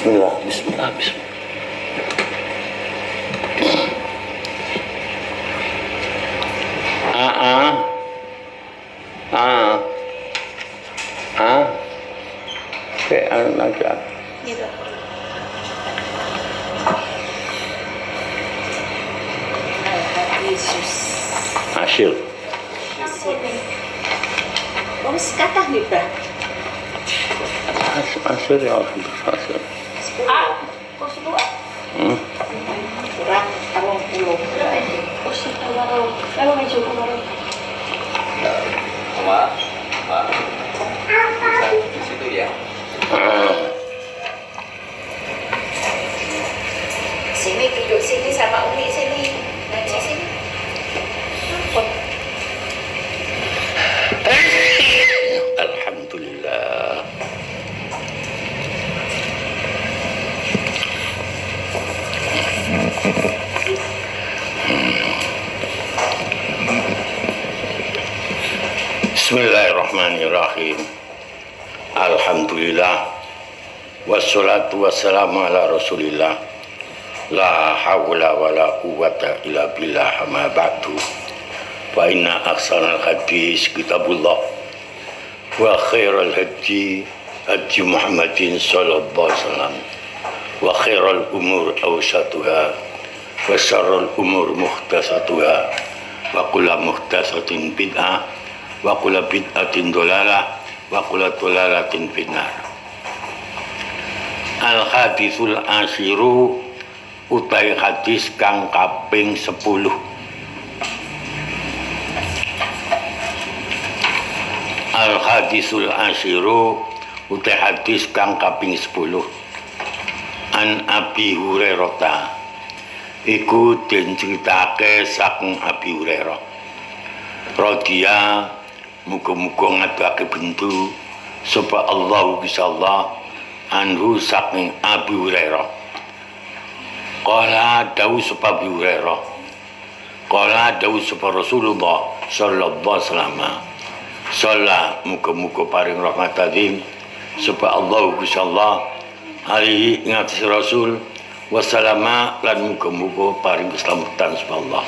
Bismillah, bismillah, bismillah. Kayak lagi Gitu. Yesus. hasil. Oh, kata nih, Bah. Hasil ya hasil. Kok 10? Kurang 30. Oh, sekarang kalau maju kemarin. Pak, bisa di situ ya. Sini duduk sini sama Umi sini. Ngaji sini. Alhamdulillah. Bismillahirrahmanirrahim. Alhamdulillah. Wassalatu wassalamu ala Rasulillah. La hawla wa la quwwata illa billah, ma ba'du. Fa inna ahsanal hadis kitabullah wa khairal hadi hadi Muhammadin sallallahu alaihi wasallam wa khairal umur awsatuha wa syarrul umur muhtasatuha wa kullu muhtasatin bid'ah wa kullu bid'atin dolalah wa kullu dolalatin finnar. Al hadisul asyiru utai hadis kang kaping 10. Al hadisul asyiru utai hadis kang kaping 10. An Abi Hurairah iku den critake saking Abi Hurairah radhiya muga-muga ngadake bendu sapa Allah bisallah anhu saking Abi Hurairah. Qala dawu sapa Abi Hurairah. Qala dawu sapa Rasulullah sallallahu alaihi wasallam. Shalla muga-muga paring rahmat azim sapa Allah bisallah alaihi ngatas Rasul wassalama lan muga-muga paring keselamatan sapa Allah.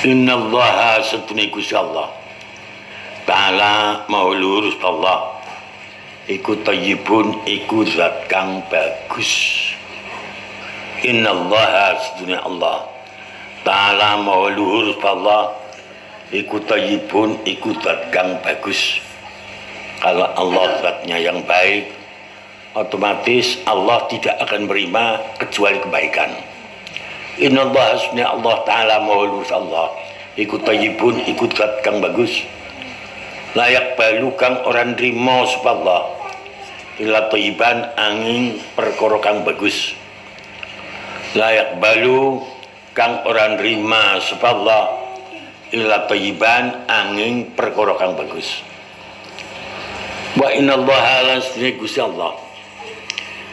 Innallaha satune Gusti Allah Ta'ala maulur Allah iku tayyibun iku zat kang bagus. Innallaha satune Allah Ta'ala maulur Allah iku tayyibun iku zat kang bagus. Kalau Allah zatnya yang baik, otomatis Allah tidak akan menerima kecuali kebaikan. Innallaha sunni Allah Ta'ala maulur Allah iku tayyibun iku zat kang bagus. Layak balu kang orang rimo sapa Allah ila thayyiban angin perkara kang bagus. Layak balu kang orang rima sapa Allah ila thayyiban angin perkara kang bagus. Wa innallaha lasni Gusti Allah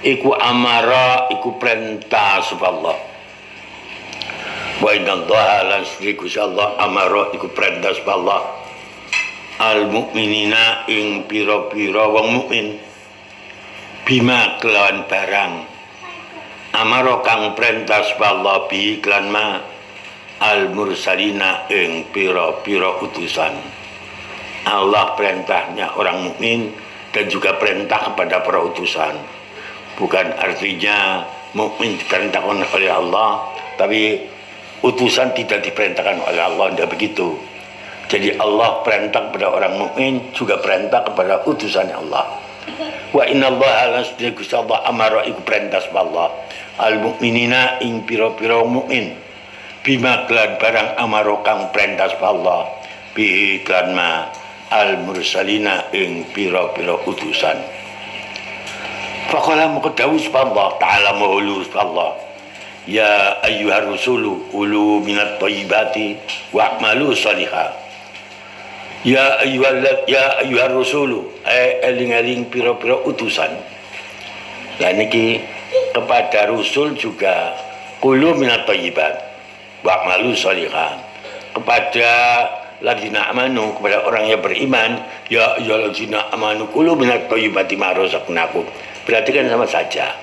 iku amara iku perintah sapa Allah. Wa innallaha lasni Gusti Allah amara iku perintah sapa Allah al mukminina ing pira-pira wong mukmin bima kelawan barang amara kang perintah sapa Allah bi klan ma al mursalina ing pira-pira utusan. Allah perintahnya orang mukmin dan juga perintah kepada para utusan. Bukan artinya mukmin diperintahkan oleh Allah, tapi utusan tidak diperintahkan oleh Allah, tidak begitu. Jadi Allah perintah kepada orang mukmin juga perintah kepada utusannya Allah. Wa innallaha lasna Gusti Allah amara iku perintah Allah al mukminina ing pira-pira mukmin bima kelan barang amara kang perintah Allah bi klan ma al mursalina ing pira-pira utusan. Faqala muqaddawu Allah Ta'ala maulur Allah ya ayyuhar rusulu ulu minat thayyibati wa'malu salihah. Ya ayyuhar rusulu eling-eling pira-pira utusan. Lah niki kepada rusul juga qulu minat thayyibat wa'malu salihah. Kepada ladzina amanu, kepada orang yang beriman, ya ayyuhalladzina amanu kulu minat thayyibati ma razaqnakum. Berarti kan sama saja.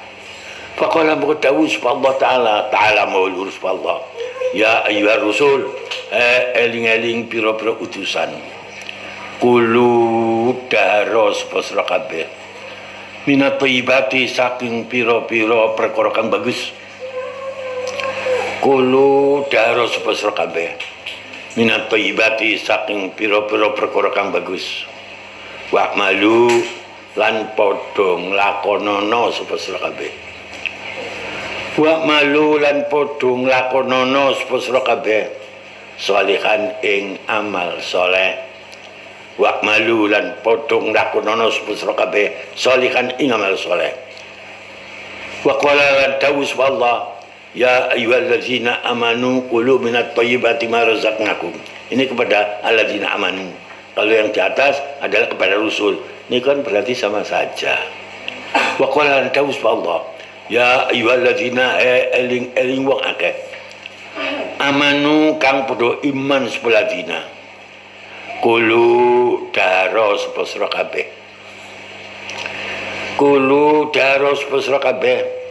Faqala muqaddawu subhanallah ta'ala maulur subhanallah. Ya ayyuhar rusul, eling-eling pira-pira utusan. Kulu daros pasra kabeh. Minat thayyibati saking pira-pira perkara kang bagus. Kulu daros pasra kabeh. Minat thayyibati saking pira-pira perkara kang bagus. Wa malu lan padha nglakonana sapa sira kabeh. Wa malu lan padha nglakonana sapa sira kabeh salihan ing amal saleh. Wa malu lan padha nglakonana sapa sira kabeh salihan ing amal saleh. Wa qala lan tawus wallah ya ayyuhallazina amanu kulu minat thayyibati ma razaqnakum. Ini kepada allazina amanu. Kalau yang di atas adalah kepada Rasul. Ini kan berarti sama saja. Wa qala lan tawus wallah ya ayyuhallazina eling wong akeh. Amanu kang padha iman sebelah dina. Kulu daros pasra kabeh. Kulu daros pasra kabeh.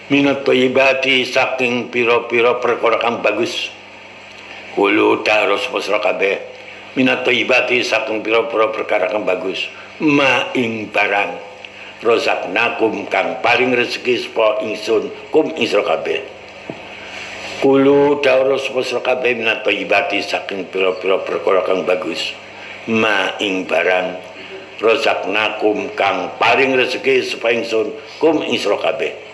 Minat thayyibati saking pira-pira perkara kang bagus. Kulu daros pasra kabeh. Minat thayyibati saking pira-pira perkara kang bagus. Ma ing barang razaqnakum kang paring rezeki sapa ingsun kum isra kabeh. Kulu daros pasra kabeh minat thayyibati saking pira-pira perkara kang bagus. Ma ing barang razaqnakum kang paring rezeki sapa ingsun kum isra kabeh.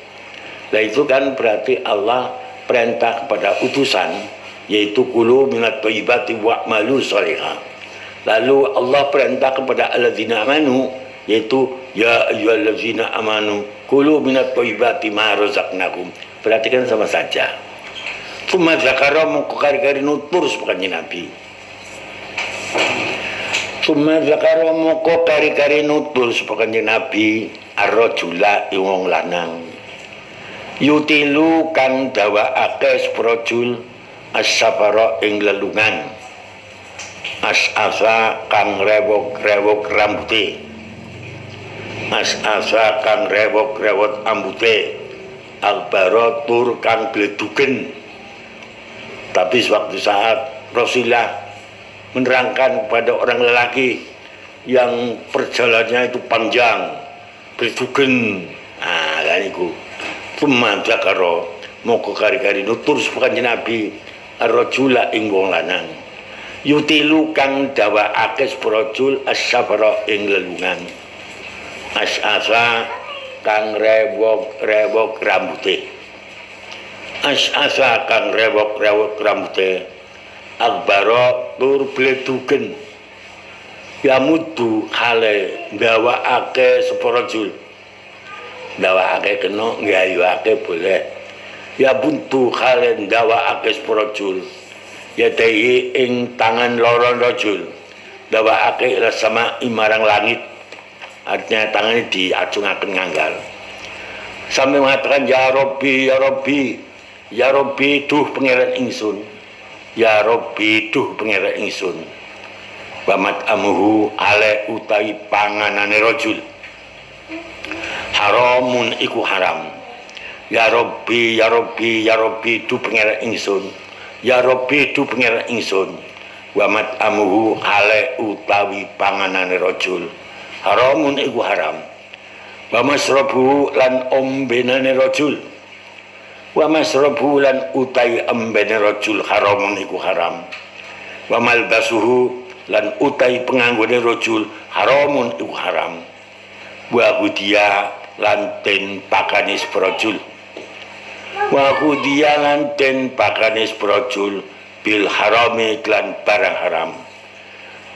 Nah itu kan berarti Allah perintah kepada utusan, yaitu kulu minat thayyibati wa'malu shalihah. Lalu Allah perintah kepada alladzina amanu, yaitu ya ayyuhalladzina amanu kulu minat thayyibati ma razaqnakum. Berarti kan sama saja. Cuma zakara mongko kari-kari nutur sebagai Nabi. Cuma zakara mongko kari-kari nutur sebagai Nabi ar-rajula wong lanang. Yutilu kang dawakake sprojul as-safara ing lelungan. As-asa kang rewok-rewok rambute. As-asa kang rewok-rewok ambute. Al-baro tur kang bledugen. Tapi suatu saat Rasulullah menerangkan kepada orang lelaki yang perjalanannya itu panjang, bledugen. Nah, kan itu. Cuma zakaro moko kari-kari nutur sebagai Nabi ar-rajula ing wong lanang. Yutilu kang dawakake sprojul as-safara ing lelungan. As-asa kang rewok-rewok rambute. As-asa kang rewok-rewok rambute. Akbaro tur bledugen. Yamudu hale dawakake sprojul. Dawakake kena nggayuake boleh. Ya buntu khalen dawakake sprojul. Ya dehi ing tangan loro rajul. Dawakake sama imarang langit. Artinya tangannya diacungaken nganggal. Sampai mengatakan ya Rabbi ya Rabbi. Ya Rabbi duh pangeran ingsun. Ya Rabbi duh pangeran ingsun. Bamat amuhu ale utawi panganane rajul. Haramun iku haram. Ya Rabbi ya Rabbi ya Rabbi du pangeran ingsun. Ya Rabbi du pangeran ingsun. Wa mat amuhu ale utawi panganane rajul. Haramun iku haram. Wa masrabu lan ombenane rajul. Wa masrabu lan utawi ombene rajul haramun iku haram. Wa malbasuhu lan utawi penganggone rajul haramun iku haram. Wa hudiya lan den pakanis sprojul. Wa hudiya lan den pakanis sprojul bil harami lan barang haram.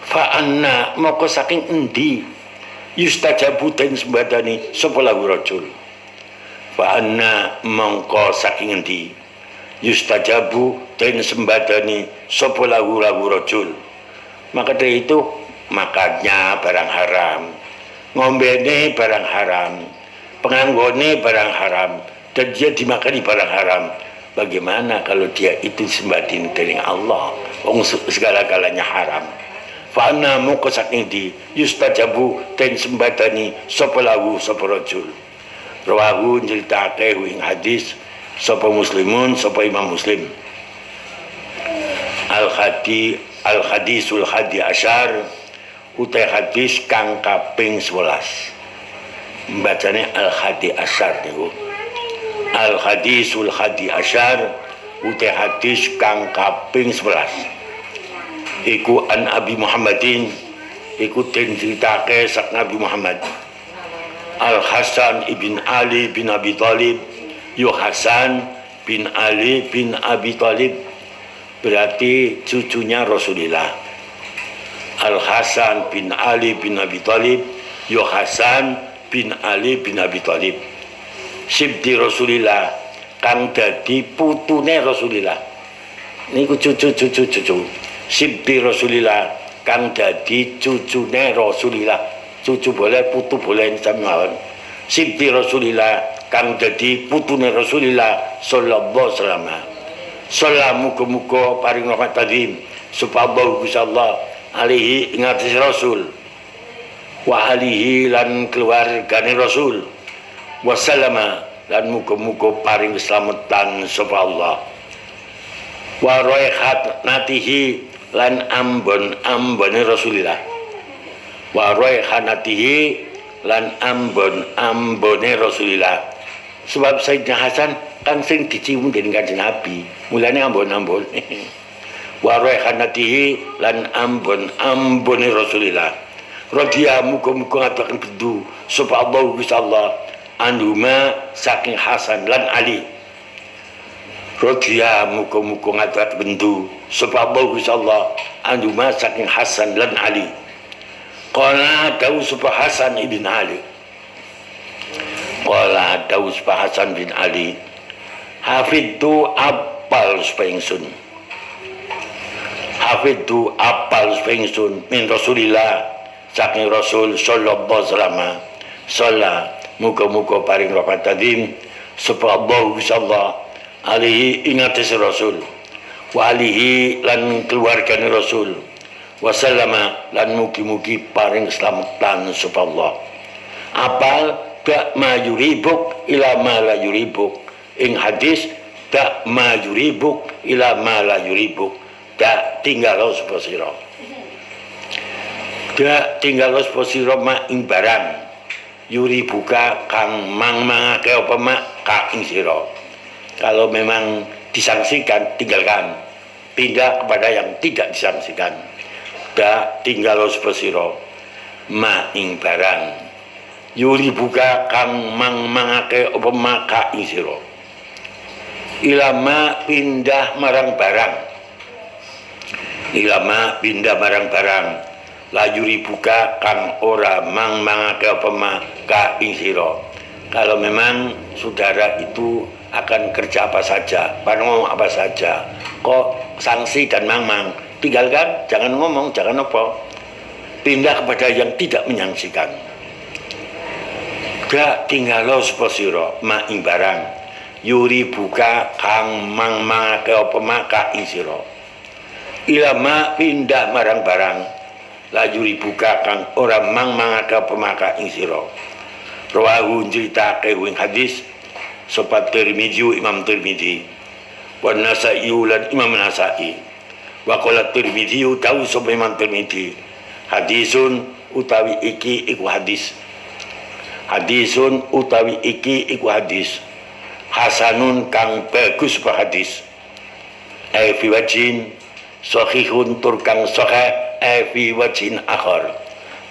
Fa anna moko saking endi yustajabu den sembadani sapa lahu rajul. Fa anna mongko saking endi yustajabu den sembadani sapa lahu rajul. Maka dari itu makannya barang haram, ngombene barang haram, penganggone barang haram, dan dia dimakani barang haram. Bagaimana kalau dia itu sembadin dari Allah? wong segala-galanya haram. Fa anna moko saking di yustajabu ten sembadani sapa lahu sapa rajul. Rawahu nyeritake ing hadis sapa muslimun sapa Imam Muslim. Al-hadisul hadi asyar utai hadis kang kaping 11. Bacane al-hadi asyar niku. Al-hadisul hadi asyar utai hadis kang kaping 11. Iku an Abi Muhammadin iku den critake sak Nabi Muhammad Al Hasan ibn Ali bin Abi Thalib. Yo Hasan bin Ali bin Abi Thalib berarti cucunya Rasulullah. Al Hasan bin Ali bin Abi Thalib. Yo Hasan bin Ali bin Abi Thalib sibti Rasulillah kang dadi putune Rasulillah. Niku cucu sibti Rasulillah kang dadi cucune Rasulillah. Cucu boleh, putu boleh sami mawon. Sibti Rasulillah kang dadi putune Rasulillah sallallahu alaihi wasallam. Salamu muga paring rahmat tadim supaya Gusti Allah alaihi ing atas Rasul wa alihi lan keluargane Rasul wasallama lan muga paring keselamatan sapa Allah wa raihat natihi lan ambone Rasulillah wa raihanatihi lan ambone Rasulillah. Sebab Sayyidina Hasan kan sing dicium dening Kanjeng Nabi mulane ambon wa raihanatihi lan ambone Rasulillah. Radhiya muga-muga ngataken bendu sapa Allah Gusti Allah anhuma saking Hasan lan Ali. Radhiya muga-muga ngataken bendu sapa Allah Gusti Allah anhuma saking Hasan lan Ali. Qala dawu sapa Hasan ibn Ali. Qala dawu sapa Hasan bin Ali. Hafidtu apal supaya ingsun. Hafidtu apal supaya ingsun min Rasulillah saking Rasul sallallahu alaihi wasallam. Salla muga-muga paring rahmat tadim sapa Allah insyaallah alihi ingatis Rasul wa alihi lan keluargane Rasul wasallama lan mugi-mugi paring keselamatan sapa Allah. Apal dak majuribuk ila ma la yuribuk. Ing hadis dak majuribuk ila ma la yuribuk. Dak tinggal sapa sira. Dak tinggal sapa sira mak ing barang yuribuka kang mangake apa mak ka ing sira. Kalau memang disangsikan tinggalkan. Pindah kepada yang tidak disangsikan. Dak tinggal sepesiro ma ing barang yuri buka kang mangake apa maka ing sira ilama pindah marang barang la yuri buka kang ora mangake apa maka ing sira. Kalau memang saudara itu akan kerja apa saja, ngomong apa saja, kok sanksi dan mang-mang, tinggalkan, jangan ngomong, jangan apa, pindah kepada yang tidak menyangsikan. Gak tinggalo seposiro ma ing barang yuri buka kang mang-mang ke apa maka ing sira ilama pindah marang barang la yuri buka kang ora mang-mang ke apa maka ing sira. Rawahu njritake ing hadis sapa Tirmidzi Imam Tirmidzi wa Nasa'i lan Imam Nasa'i wa qala Tirmidzi tahu sapa Imam Tirmidzi hadisun utawi iki iku hadis. Hadisun utawi iki iku hadis hasanun kang bagus pa hadis fi wajhin sahihun tur kang sahih fi wajhin akhar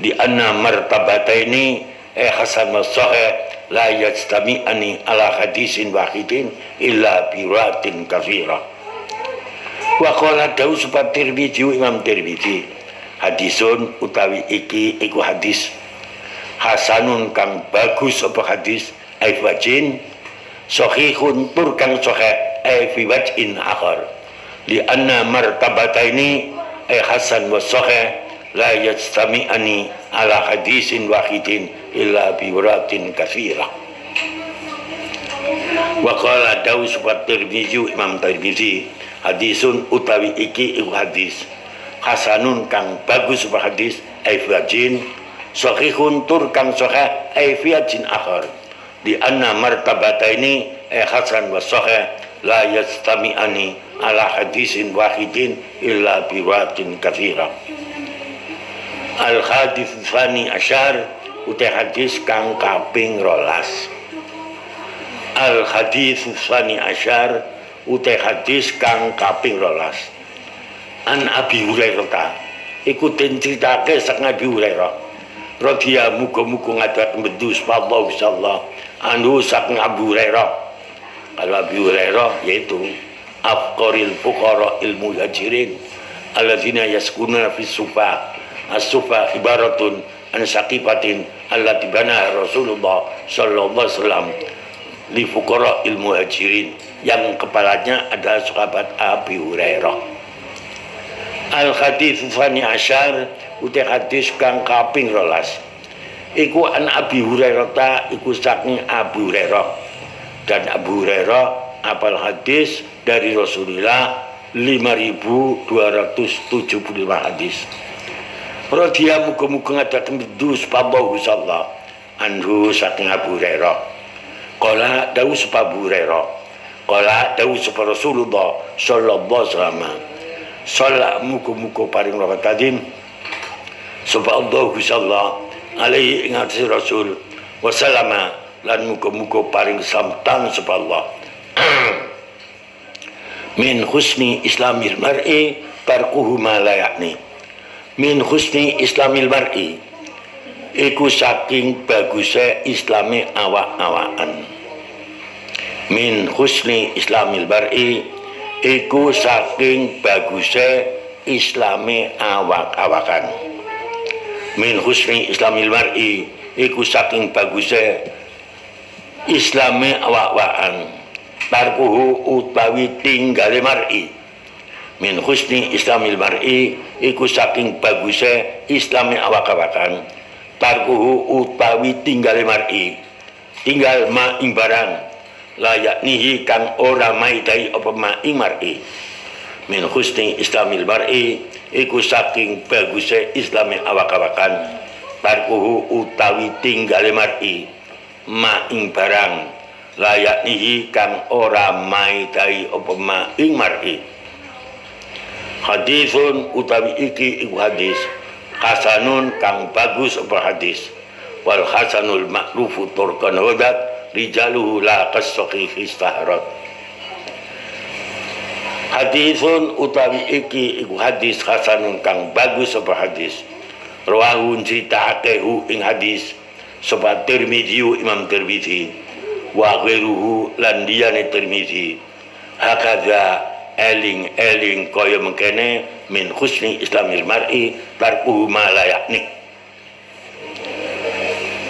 di anna martabataini hasan wa sahih la yajtami'ani ala hadisin wahidin illa bi ratin katsira. Wa qala dawu sapa Tirmidzi Imam Tirmidzi hadisun utawi iki iku hadis hasanun kang bagus apa hadis ai wajin sahihun tur kang sahih ai fi wajin akhar li anna martabataini ai hasan wa sahih la yajtami'ani ala hadisin wahidin illa bi waratin katsira. Wa qala dawu sapa Tirmidzi Imam Tirmidzi hadisun utawi iki iku hadis hasanun kang bagus apa hadis aifajin sahihun tur kang sahih aifajin akhar di anna martabataini hasan wa sahih la yastami'ani ala hadisin wahidin illa biwatin kathira. Al hadis tsani asyar utai hadis kang kaping 12. Al hadis tsani asyar utai hadis kang kaping 12. An Abi Hurairah iku den critake saking Abi Hurairah radhiyallahu muga-muga ngadhaken bedus wallahu insyaallah anu saking Abu Hurairah. Kalau Abu Hurairah yaitu afqaril fuqara ilmu muhajirin alladzina yaskuna fis sufa. As-sufa ibaratun an saqifatin allati bana Rasulullah sallallahu alaihi wasallam li fuqara ilmu muhajirin yang kepalanya adalah sahabat Abu Hurairah. Al hadis tsani asyar uti hadis kang kaping 12 iku an Abi Hurairah ta iku saking Abu Hurairah. Dan Abu Hurairah apal hadis dari Rasulullah 5.275 hadis. Radhiya muga-muga ngadaken bedus pabahu sallallahu anhu saking Abu Hurairah. Qala dawu sapa Abu Hurairah. Qala dawu sapa Rasulullah sallallahu alaihi wasallam. Salat muga-muga paring rahmat kadim sapa Allah sallallahu alaihi ingatasi Rasul wasallama lan muga-muga paring samtan sapa Allah. Min husni islamil mar'i tarkuhu ma la ya'ni. Min husni islamil mar'i iku saking baguse islame awak-awakan. Min husni islamil mar'i iku saking baguse islame awak-awakan. Min husni islamil mar'i iku saking baguse islame awak-awakan tarkuhu utawi tinggale mar'i. Min husni islamil mar'i iku saking baguse islame awak-awakan tarkuhu utawi tinggale mar'i tinggal ma ing barang layak nihi kang ora maidai apa ma ing mar'i. Min husni islamil mar'i iku saking baguse islame awak-awakan tarkuhu utawi tinggale mar'i ma ing barang layak nihi kang ora maidai apa ma ing mar'i. Hadisun utawi iki iku hadis hasanun kang bagus apa hadis wal hasanul ma'rufu turkan wadat rijaluhu la kasaqi istahrat. Hadisun utawi iki iku hadis hasanun kang bagus apa hadis rawahu critaakehu ing hadis sapa Tirmidzi Imam Tirmidzi wa ghairuhu lan liyane Tirmidzi hakadha eling kaya mengkene min husni islamil mar'i tarkuhu ma la ya'ni.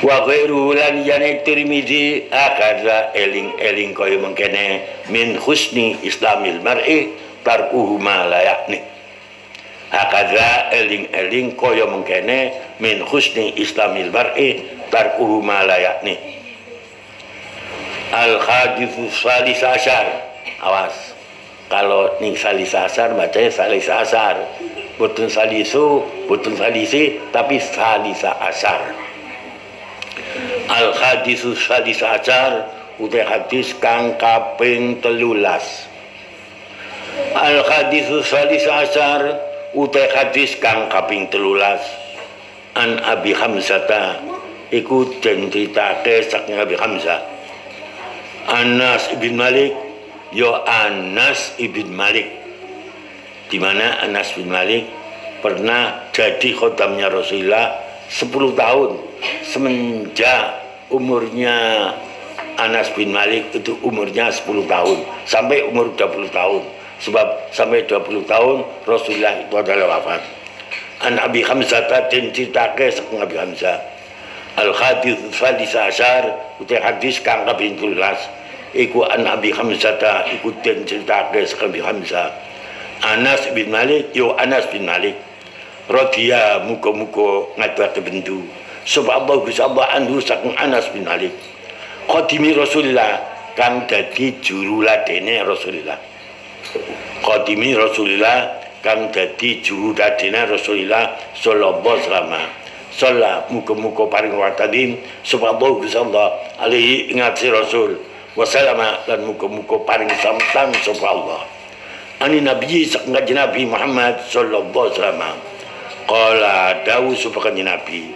Wa ghairuhu lan liyane Tirmidzi hakadha eling kaya mengkene min husni islamil mar'i tarkuhu ma la ya'ni. Hakadha eling kaya mengkene min husni islamil mar'i tarkuhu ma la ya'ni. Al hadithu salis asyar. Awas, kalau ning salis asar bacanya salis asar, butun salisu butun salisi tapi salisa asar. Al hadithu salis asyar utai hadis kang kaping 13. Al hadithu salis asyar utai hadis kang kaping 13. An Abi Hamzata iku den critake saking Abi Hamzah Anas ibn Malik yo Anas ibn Malik, di mana Anas bin Malik pernah jadi khodamnya Rasulullah 10 tahun semenjak umurnya Anas bin Malik itu umurnya 10 tahun sampai umur 20 tahun, sebab sampai 20 tahun Rasulullah itu adalah wafat. An Abi Hamzah den critake saking Abi Hamzah al hadis salis asyar utai hadis kang kaping 13 iku an Abi Hamzah iku den critake saking Abi Hamzah Anas bin Malik yo Anas bin Malik radhiya muga-muga ngadhake bendu sapa Allah Gusti Allah anhu saking Anas bin Malik khadimi Rasulullah kang dadi juru ladene Rasulullah. qadimi Rasulillah kang dadi juhudadina Rasulillah sallallahu alaihi wasallam. Salla muga-muga paring watadi subhanallah gusallah alaihi ingat si Rasul wasallama dan muga-muga paring samtan subhanallah ani nabi sakang Nabi Muhammad sallallahu alaihi wasallam. Qala dawu supaya nabi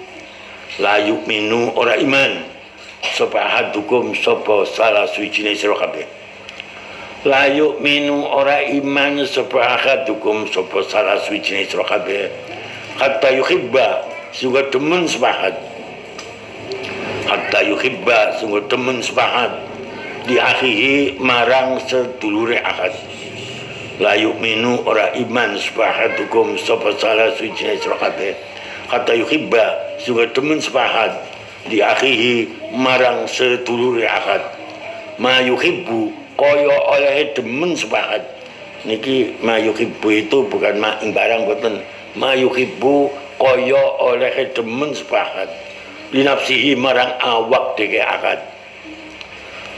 la yu'minu ora iman sapa hadukum sapa salah suwijine sira kabeh. La yu'minu ora iman sapa hadukum sapa salah suwijine sira kabeh hatta yuhibba sungguh temen sepahat hatta yuhibba sungguh temen sepahat di akhihi marang sedulure akad. La yu'minu ora iman sepahat hukum sapa salah suci sira kabeh hatta yuhibba sungguh temen sepahat di akhihi marang sedulure akad. Ma yuhibbu kaya oleh demen sepahat niki ma yuhibbu itu bukan ma ing barang boten. Ma yuhibbu kaya oleh demen sepahat linafsihi marang awak deke akad.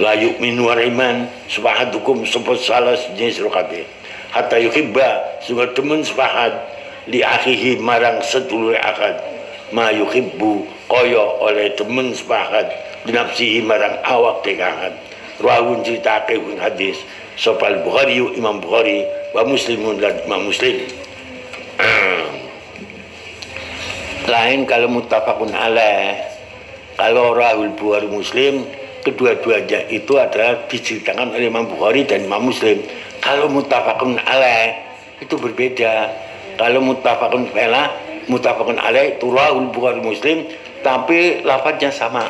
La yu'minu iman sepahat hukum sapa salah jenis kabeh hatta yuhibba sungguh demen sepahat li akhihi marang sedulur akad. Ma yuhibbu kaya oleh demen sepahat linafsihi marang awak deke akad. Rawun critake hadis sapa Bukhari Imam Bukhari wa Muslimun lan Imam Muslim. Lain kalau muttafaqun alaih, kalau rahul Bukhari Muslim, kedua-duanya itu adalah diceritakan oleh Imam Bukhari dan Imam Muslim. Kalau muttafaqun alaih itu berbeda. Kalau muttafaqun alaih itu rahul Bukhari Muslim tapi lafadznya sama.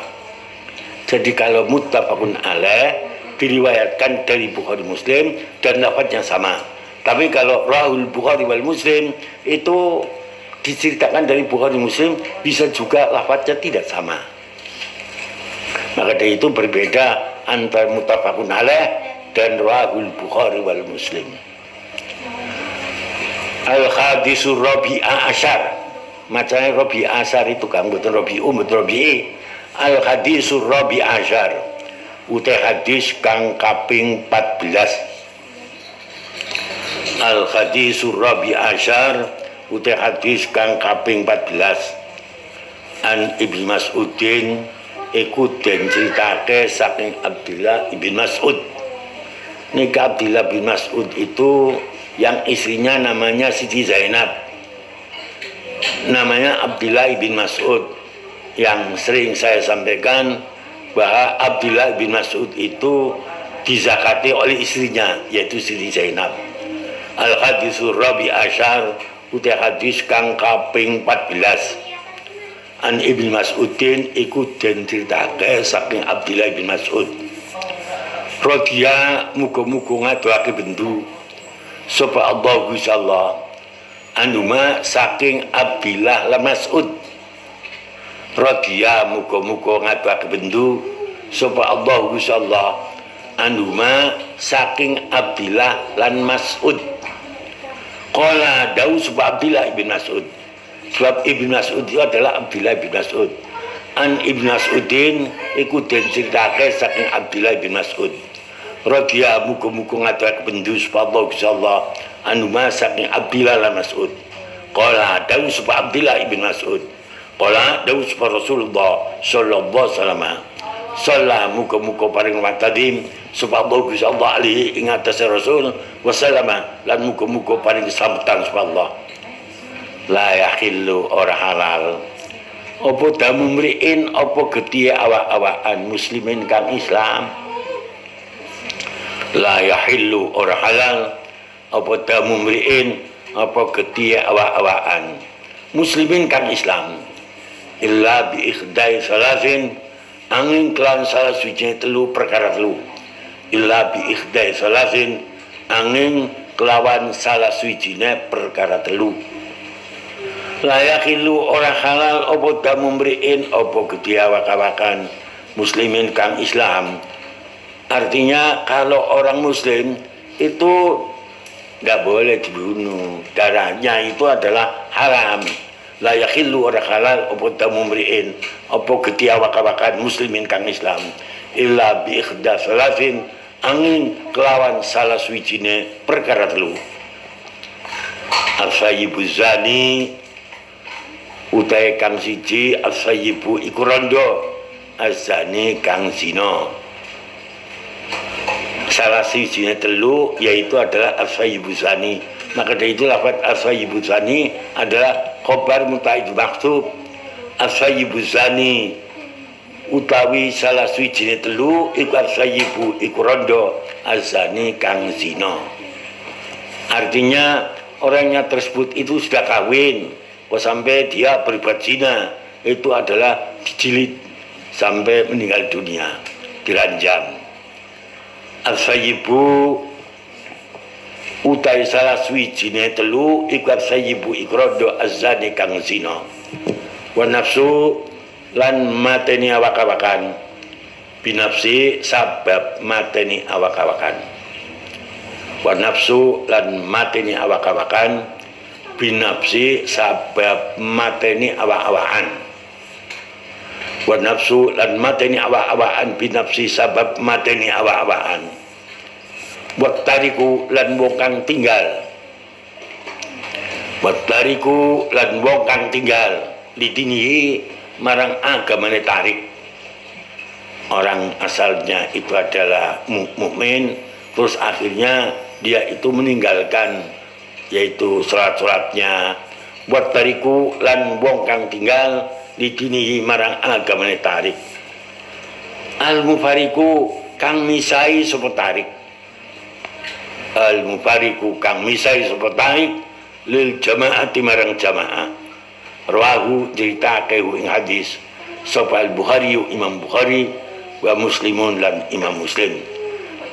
Jadi kalau muttafaqun alaih diriwayatkan dari Bukhari Muslim dan lafadznya sama. Tapi kalau rahul Bukhari wal Muslim itu diceritakan dari Bukhari Muslim bisa juga lafadznya tidak sama. Maka dari itu berbeda antara muttafaqun alaih dan rahul Bukhari wal Muslim. Al-hadisur Rabi'a Asyar. Macamnya Rabi'a Asyar itu kan betul Rabi'u betul Rabi'i. Al-hadisur Rabi'a Asyar. Utai hadis kang kaping 14. Al-hadisur Rabi'a Asyar utai hadis kang kaping 14 an Ibnu Mas'udin ikut den ceritake saking Abdullah ibn Mas'ud. Nika Abdullah bin Mas'ud itu yang istrinya namanya Siti Zainab, namanya Abdullah bin Mas'ud, yang sering saya sampaikan bahwa Abdullah bin Mas'ud itu dizakati oleh istrinya yaitu Siti Zainab. Al-hadisur Rabi Asyar utai hadis kang kaping 14 an Ibnu Mas'udin ikut den ceritake saking Abdullah bin Mas'ud. Radhiya muga-muga ngadoake bendu sapa Allah Gusti Allah anuma saking Abdullah lan Mas'ud. Radhiya muga-muga ngadoake bendu sapa Allah Gusti Allah anuma saking Abdullah lan Mas'ud. Qala dawu sebab Abdullah bin Mas'ud. Sebab Ibnu Mas'ud itu adalah Abdullah bin Mas'ud. An Ibnu Mas'udin iku den critake saking Abdullah bin Mas'ud. Radhiya muga-muga ngaturake bendu sebab Allah insyaallah anu saking Abdullah bin Mas'ud. Qala dawu sebab Abdullah bin Mas'ud. Qala dawu sebab Rasulullah sallallahu alaihi wasallam. Sallallahu muga-muga paring watadim supaya Gusti Allah alaihi ing atase Rasul wasallama lan muga-muga paring sambutan supaya Allah. La yahillu ora halal apa damu mriin apa getihe awak-awakan muslimin kang Islam. La yahillu ora halal apa damu mriin apa getihe awak-awakan muslimin kang Islam illa bi ikhdai salasin angin kelan salah suci telu perkara telu. Illa bi ikhdai salasin angin kelawan salah sucine perkara telu. Layakilu orang halal opo damu mriin opo gede awak-awakan muslimin kang Islam. Artinya kalau orang muslim itu nggak boleh dibunuh, darahnya itu adalah haram. Layakilu orang halal opo damu mriin opo gede awak-awakan muslimin kang Islam illa bi ikhda salasin angin kelawan salah suwijine perkara telu. As-sayyibu zani utahe kang siji, as-sayyibu iku rondo, az-zani kang zina. Salah sijinya telu yaitu adalah as-sayyibu zani. Maka dari itu lafaz as-sayyibu zani adalah khobar mutaid maksub. As-sayyibu zani utawi salah sijinya telu iku as-sayyibu iku rondo, az-zani kang zina. Artinya orangnya tersebut itu sudah kawin kok sampai dia berbuat zina, itu adalah dijilid sampai meninggal dunia, diranjam. As-sayyibu utai salah suwijine telu iku as-sayyibu ikrodo az-zani kang zina. Wa nafsu lan mateni awak-awakan, binafsi sabab mateni awak-awakan. Wa nafsu lan mateni awak-awakan, binafsi sabab mateni awak-awakan. Wa nafsu lan mateni awak-awakan, binafsi sabab mateni awak-awakan. Wa tariku lan wong kang tinggal, wa tariku lan wong kang tinggal lidinihi marang agamane tarik. Orang asalnya itu adalah mukmin, terus akhirnya dia itu meninggalkan yaitu surat-suratnya. Buat tariku lan wong kang tinggal lidinihi marang agamane tarik. Al-mufariku kang misai sapa tarik. Al-mufariku kang misai sapa tarik lil jamaati marang jamaah. Rawahu diritake ing hadis sapa al-Bukhari Imam Bukhari wa Muslimun lan Imam Muslim.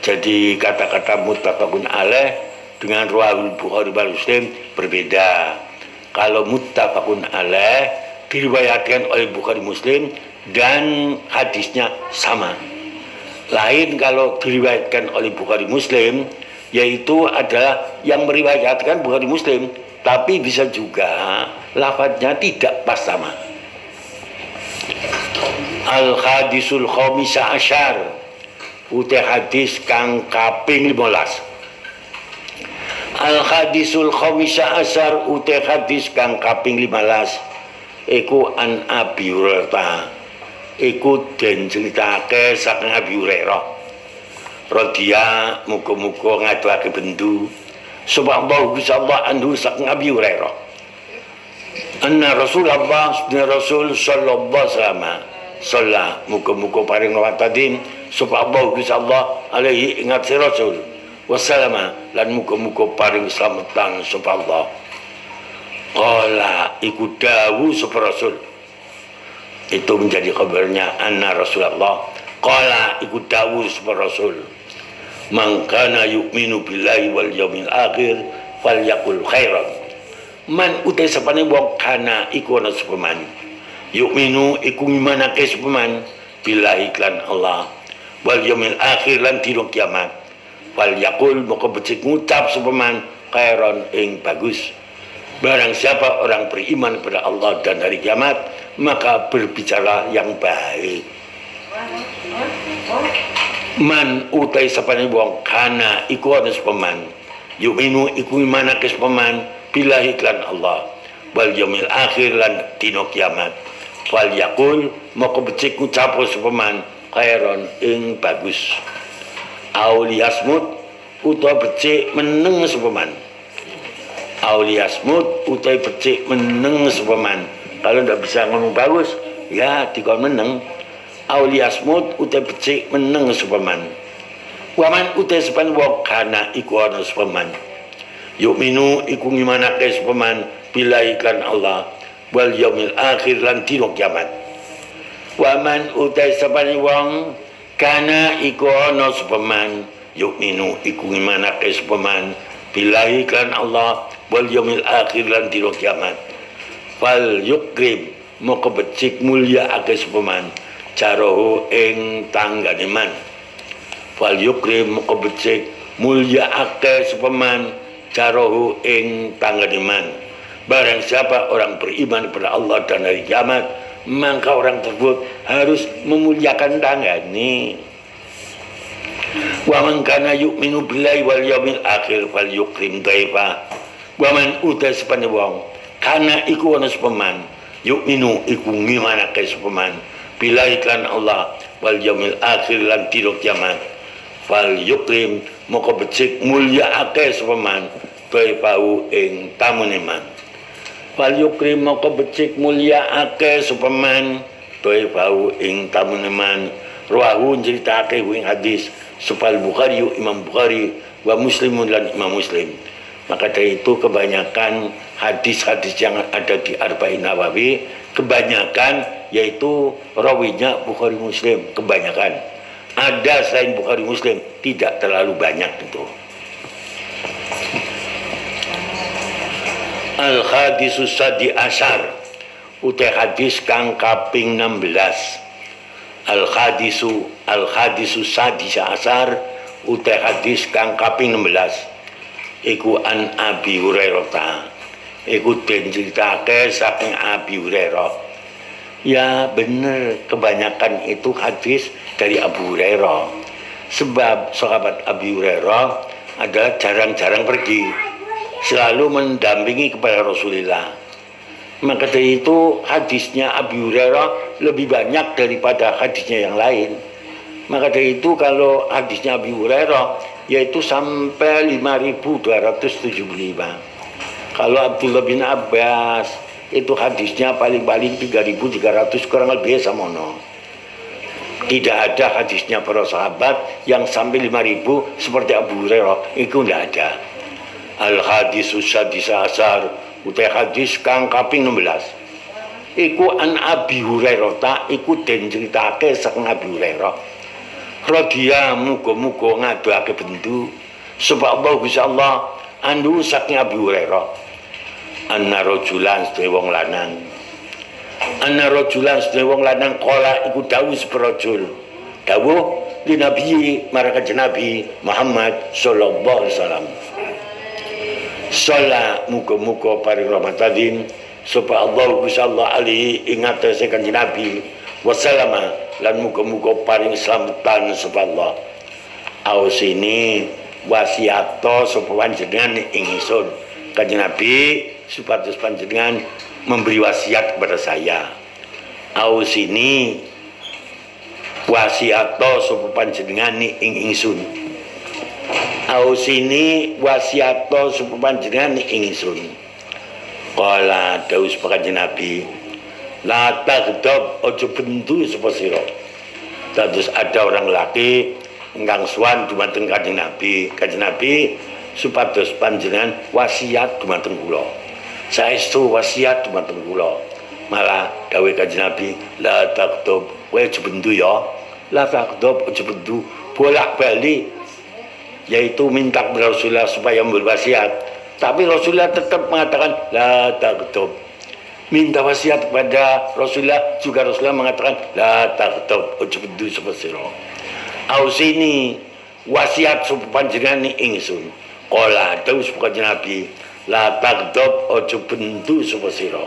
Jadi kata-kata muttafaqun alaih dengan riwayat Bukhari dan Muslim berbeda. Kalau muttafaqun alaih diriwayatkan oleh Bukhari Muslim dan hadisnya sama. Lain kalau diriwayatkan oleh Bukhari Muslim, yaitu adalah yang meriwayatkan Bukhari Muslim, tapi bisa juga lafadznya tidak pas sama. Al-hadisul khomisa asyar utai hadis kang kaping 15. Al-hadisul khomisa asyar utai hadis kang kaping 15 iku an Abi Hurairah, iku den ceritake saking Abi Hurairah radhiya muga-muga ngaturake bendu subhanallah bisallah anhu saking Abi Hurairah anna Rasulullah Rasul sallallahu alaihi wasallam sholla muga-muga paring watadim subhanallah bisallah alaihi ingat si Rasul wassalama lan muga-muga paring selamatan subhanallah. Qala iku dawu sapa Rasul, itu menjadi kabarnya anna Rasulullah qala iku dawu sapa Rasul, man kana yu'minu billahi wal yaumil akhir falyaqul khairan. Man utai sapane wong kana iku ana sapa man yu'minu iku ngimanake sapa man billahi lan Allah wal yaumil akhir lan dina kiamat falyaqul moko becik ngucap sapa man khairan ing bagus. Barang siapa orang beriman kepada Allah dan hari kiamat, maka berbicara yang baik. Man utai sapane wong kana iku ana sapa man yu'minu iku imanake sapa man billahi lan Allah wal yaumil akhir lan dina kiamat fal yaqul moko becik ngucap sapa man khairon ing bagus. Auliyasmut utawa becik meneng sapa man. Auliyasmut utai becik meneng sapa man. Kalau ndak bisa ngomong bagus ya dikon meneng. Auliyasmut utai becik meneng sapa man. Waman utai sepan wong kana iku ana sapa man yu'minu iku ngimanake sapa man billahi lan Allah wal yaumil akhir lan dina kiamat. Waman utai sepan wong kana iku ana sapa man yu'minu iku ngimanake sapa man billahi lan Allah wal yaumil akhir lan dina kiamat fal yukrim moko becik mulya ake sapa man jarahu ing tanggane man. Fal yukrim moko becik mulya ake sapa man jarahu ing tanggane man. Barang siapa orang beriman kepada Allah dan hari kiamat, maka orang tersebut harus memuliakan tanggane. Wa man kana yu'minu billahi wal yaumil akhir falyukrim dhaifa. Wa man uta sepane wong kana iku ana sepeman yu'minu iku ngimanake sepeman billahi lan Allah wal yaumil akhir lan dina kiamat falyukrim moko becik mulyaake sepeman dhaifahu ing tamune man. Falyukrim moko becik mulyaake sepeman dhaifahu ing tamune man. Rawahu nyeritake ing hadis supal Bukhari Imam Bukhari wa Muslimun lan Imam Muslim. Maka dari itu kebanyakan hadis-hadis yang ada di Arba'in Nawawi kebanyakan yaitu rawinya Bukhari Muslim, kebanyakan. Ada selain Bukhari Muslim tidak terlalu banyak itu. Al-Hadisus Sadi Asyar utai hadis kang kaping 16. Al-Hadisus Sadi Asyar utai hadis kang kaping 16. Iku an Abi Hurairah. Iku den ceritake saking Abi Hurairah. Ya bener, kebanyakan itu hadis dari Abu Hurairah. Sebab sahabat Abi Hurairah adalah jarang-jarang pergi, selalu mendampingi kepada Rasulullah. Maka dari itu hadisnya Abi Hurairah lebih banyak daripada hadisnya yang lain. Maka dari itu kalau hadisnya Abi Hurairah yaitu sampai 5.275. Kalau Abdullah bin Abbas itu hadisnya paling-paling 3.300 kurang lebih samono. Tidak ada hadisnya para sahabat yang sampai 5.000 seperti Abu Hurairah, itu tidak ada. Al-Hadisus Sadis Asyar utai hadis kang kaping 16. Iku an Abi Hurairah ta iku den ceritake saking Abi Hurairah. Radhiya muga-muga ngadoake bendu supaya Allah bisa Allah andu saking Abi Hurairah. Anna rajulan sedaya wong lanang. Anna rajulan sedaya wong lanang kala iku dawuh seprojul. Dawuh di Nabi marang Nabi Muhammad sallallahu alaihi wasallam. Sala muga-muga paring rahmatatin supaya Allah bisa Allah alaihi ingat kanjeng Nabi wassalama lan muga-muga paring slametan sapa Allah. Ausini wasiato sapa panjenengan ing ingsun kanjeng Nabi supados panjenengan memberi wasiat kepada saya. Ausini wasiato sapa panjenengan ing ingsun. Ausini wasiato sapa panjenengan ing ingsun. Qala daus kanjeng Nabi la taghdab ojo bendu sapa sira. Terus ada orang laki ingkang suwan dumateng Kanjeng Nabi. Kanjeng Nabi supados panjenengan wasiat dumateng kula. Saestu wasiat dumateng kula. Malah dawuh Kanjeng Nabi, la taghdab, kowe ojo bendu ya. La taghdab ojo bendu, bolak-balik yaitu minta kepada Rasulullah supaya berwasiat. Tapi Rasulullah tetap mengatakan la taghdab. Minta wasiat kepada Rasulullah juga Rasulullah mengatakan la taghdab ojo bendu sapa sira. Ausini wasiat sapa panjenengan ingsun. Qala dawuh kanjeng Nabi la taghdab ojo bendu sapa sira.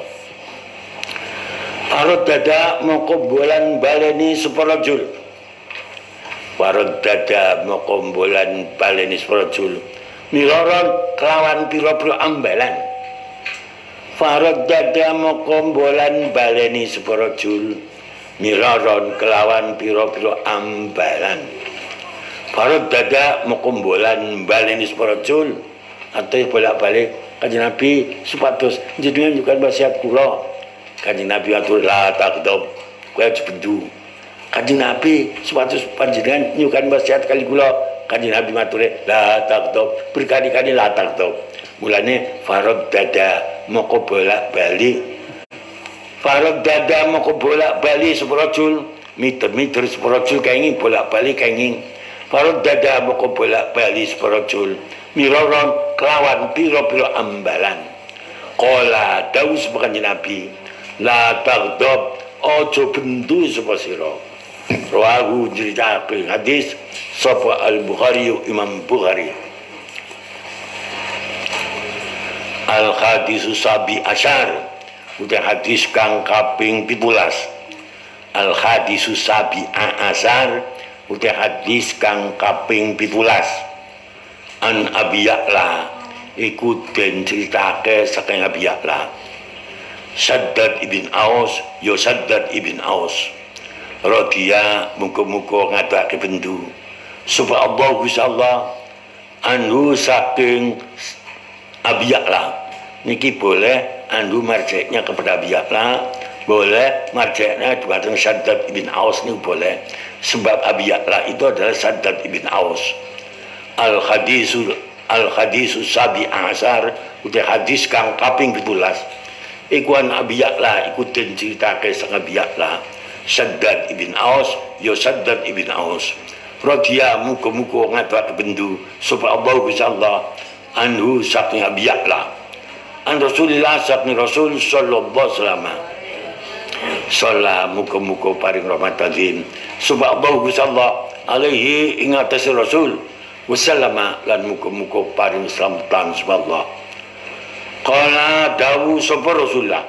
Farad dada moko bolan baleni sapa rajul. Farad dada moko bolan baleni sapa rajul. Miroron kelawan pira-pira ambalan. Farad dada moko bolan baleni sapa rajul miraron kelawan pira-pira ambalan. Farad dada moko bolan baleni sapa rajul atau bolak-balik kanjeng Nabi supados jenengan juga wasiat kula. Kanjeng Nabi atur la taghdab kowe aja bendu. Kanjeng Nabi supados panjenengan nyukan wasiat kali kula. Kanjeng Nabi mature la taghdab berkali-kali la taghdab. Mulane farad dada moko bolak-balik. Farad dada moko bolak-balik sapa rajul miter-miter sapa rajul kenging bolak-balik kenging. Farad dada moko bolak-balik sapa rajul miraron kelawan pira-pira ambalan. Qala dawuh sapa kanjeng Nabi la taghdab ojo bendu sapa sira. Rawahu cerita hadis sapa Al-Bukhari Imam Bukhari. Al-Hadisus Sabi Asyar udah hadis kang kaping 17. Al-Hadisus Sabi Asyar uti hadis kang kaping 17 an Abi Ya'la iku den critake saking Abi Ya'la Shaddad ibn Aus yo Shaddad ibn Aus radhiya muga-muga ngadake bendu supaya Allah Gusti Allah anhu saking Abi Ya'la niki boleh anhu marjeknya kepada Abi Ya'la, boleh marjeknya kepada Shaddad ibn Aus ini boleh, sebab Abi Ya'la itu adalah Shaddad ibn Aus. Al-hadisu sabi asar uti hadis kang kaping 17 ikuan Abi Ya'la iku den critake sang Abi Ya'la Shaddad ibn Aus yo Shaddad ibn Aus radhiya muga-muga ngadhake bendu supaya Allah Gusti Allah anhu saking Abi Ya'la an Rasulillah saking Rasul sallallahu alaihi wasallam salam muga-muga paring rahmatan supaya Allah Gusti Allah alaihi ing atase Rasul wasallama lan muga-muga paring slametan subhanallah. Qala dawu sapa Rasulullah,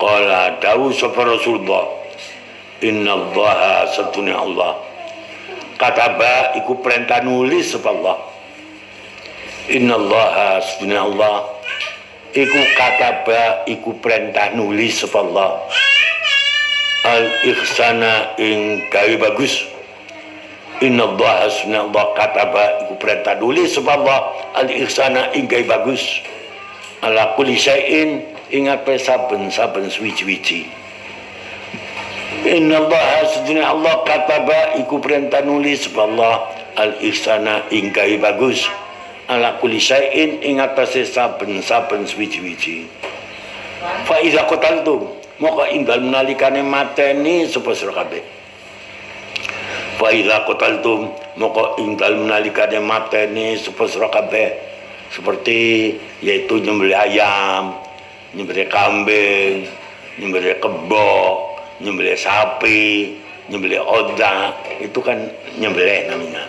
qala dawu sapa Rasulullah, innallaha satuna Allah kataba iku perintah nulis sapa Allah, innallaha satuna Allah iku kataba iku perintah nulis sapa Allah al ihsana ing gawe bagus. Innallaha satuna Allah kataba iku perintah nulis sapa Allah al ihsana ing gawe bagus ala kulli syai'in ing ape saben-saben suwi-wiji. Innallaha satuna Allah kataba iku perintah nulis Allah al ihsana ing gawe bagus ala kulli syai'in ing atase saben-saben suwi-wiji. Fa iza qataltum moko indal nalikane mateni sapa sira kabeh. Fa iza qataltum moko indal nalikane mateni sapa sira kabeh. Seperti yaitu nyembelih ayam, nyembelih kambing, nyembelih kebo, nyembelih sapi, nyembelih oda, itu kan nyembelih namanya.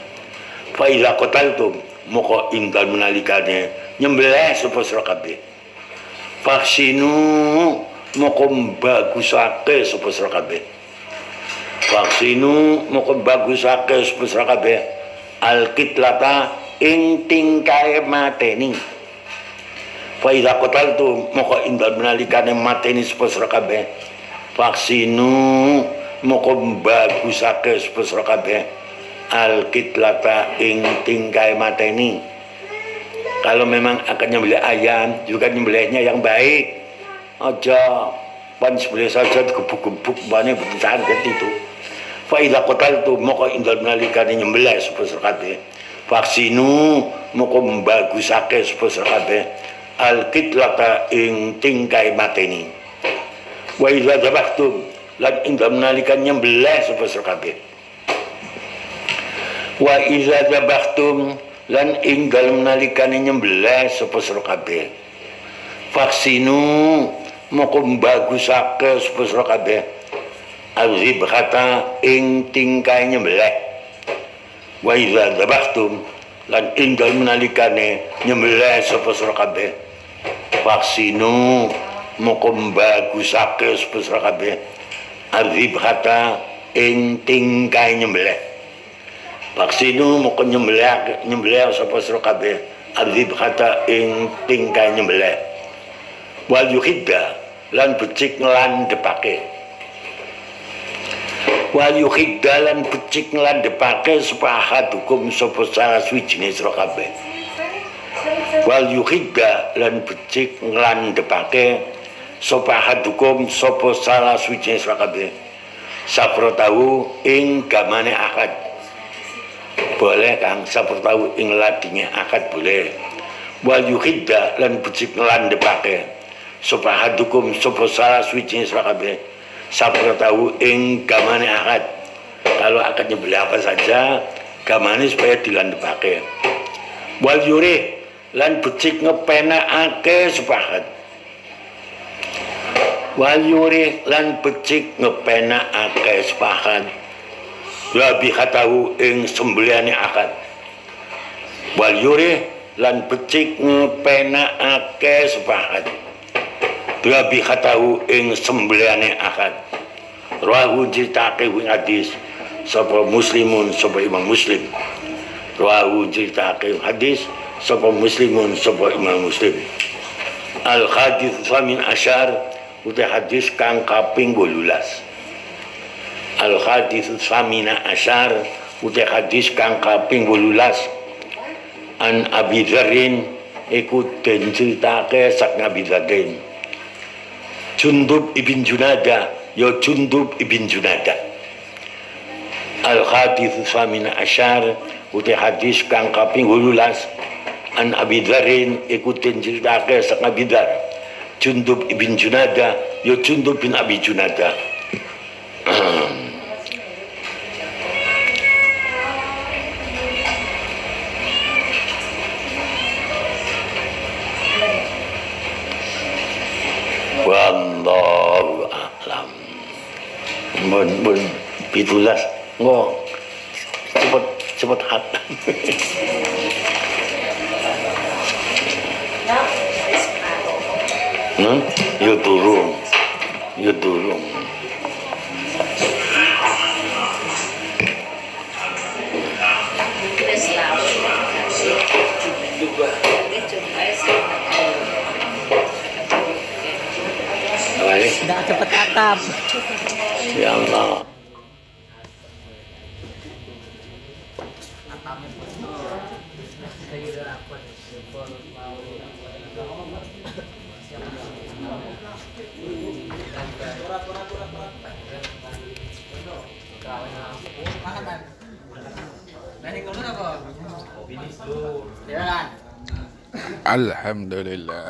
Fa iza qataltum moko indal menalikane nyembelih sapa sira kabeh. Vaksinu moko bagusake sapa sira kabeh. Vaksinu moko bagusake sapa sira kabeh. Al-kitlata ing tingkae mateni. Fa idza qataltu moko indal menalikane mateni sapa sira kabeh. Vaksinu moko bagusake sapa sira kabeh al kitlata ing tingkae mateni. Kalau memang akan nyembelih ayam juga nyembelihnya yang baik, aja pan sebelih saja gebuk-gebuk bane bencana itu. Fa idza qataltu moko indal menalikane nyembelih sapa sira kabeh. Vaksinu moko mbagusake sapa sira kabeh al kitlata ing tingkai mateni. Wa idza dzabhtum lan indal menalikan nyembelih sapa sira kabeh. Wa idza dzabhtum lan inggal menalikan nyembelih sapa sira kabeh. Vaksinu moko mbagusake sapa sira kabeh al zibhata ing tingkai nyembelih. Wa idza dzabhtum lan inggal menalikane nyembelih sapa sira kabeh. Vaksinu moko mbagusake sapa sira kabeh adzibhata ing tingkai nyembelih. Vaksinu moko nyembelih sapa sira kabeh adzibhata ing tingkai nyembelih. Wal yuhidda lan becik nglandhepake. Wal yuhidda lan becik nglandhepake supaya hukum sapa salah suwijine sira kabeh. Wal yuhidda lan becik nglandhepake supaya hukum sapa salah suwijine sira kabeh. Sapro tahu ing gamane akad. Boleh Kang, sapro tahu ing ladine akad boleh. Wal yuhidda lan becik nglandhepake supaya hukum sapa salah suwijine sira kabeh. Sapro tahu ing gamane akad. Kalau akad nyembelih apa saja gamane supaya dilandhepake. Wal yurih lan becik ngepenakake sepakat. Wal yurih lan becik ngepenakake sepakat. Labi katahu ing sembelihane akad. Wal yurih lan becik ngepenakake sepakat. Labi katahu ing sembelihane akad. Rawahu jitake wing hadis sapa muslimun sapa Imam Muslim. Rawahu ceritake hadis sapa muslimun sapa Imam Muslim. Al hadis famin asyar uta hadis kang kaping 18. Al hadis famina asyar uta hadis kang kaping 18. An Abi Dzarrin ikut den ceritake sak Nabi Dzarrin. Jundub ibn Junada ya Jundub ibn Junada. Al hadis famina asyar uta hadis kang kaping 18. An Abi Dzarrin ikut den ceritake sak Nabi Dzar. Jundub ibn Junada ya Jundub bin Abi Junada. Wallahu a'lam. Bun 17 ngo cepet hat. Yo turun. Sudah cepat atap. Ya Allah. Alhamdulillah.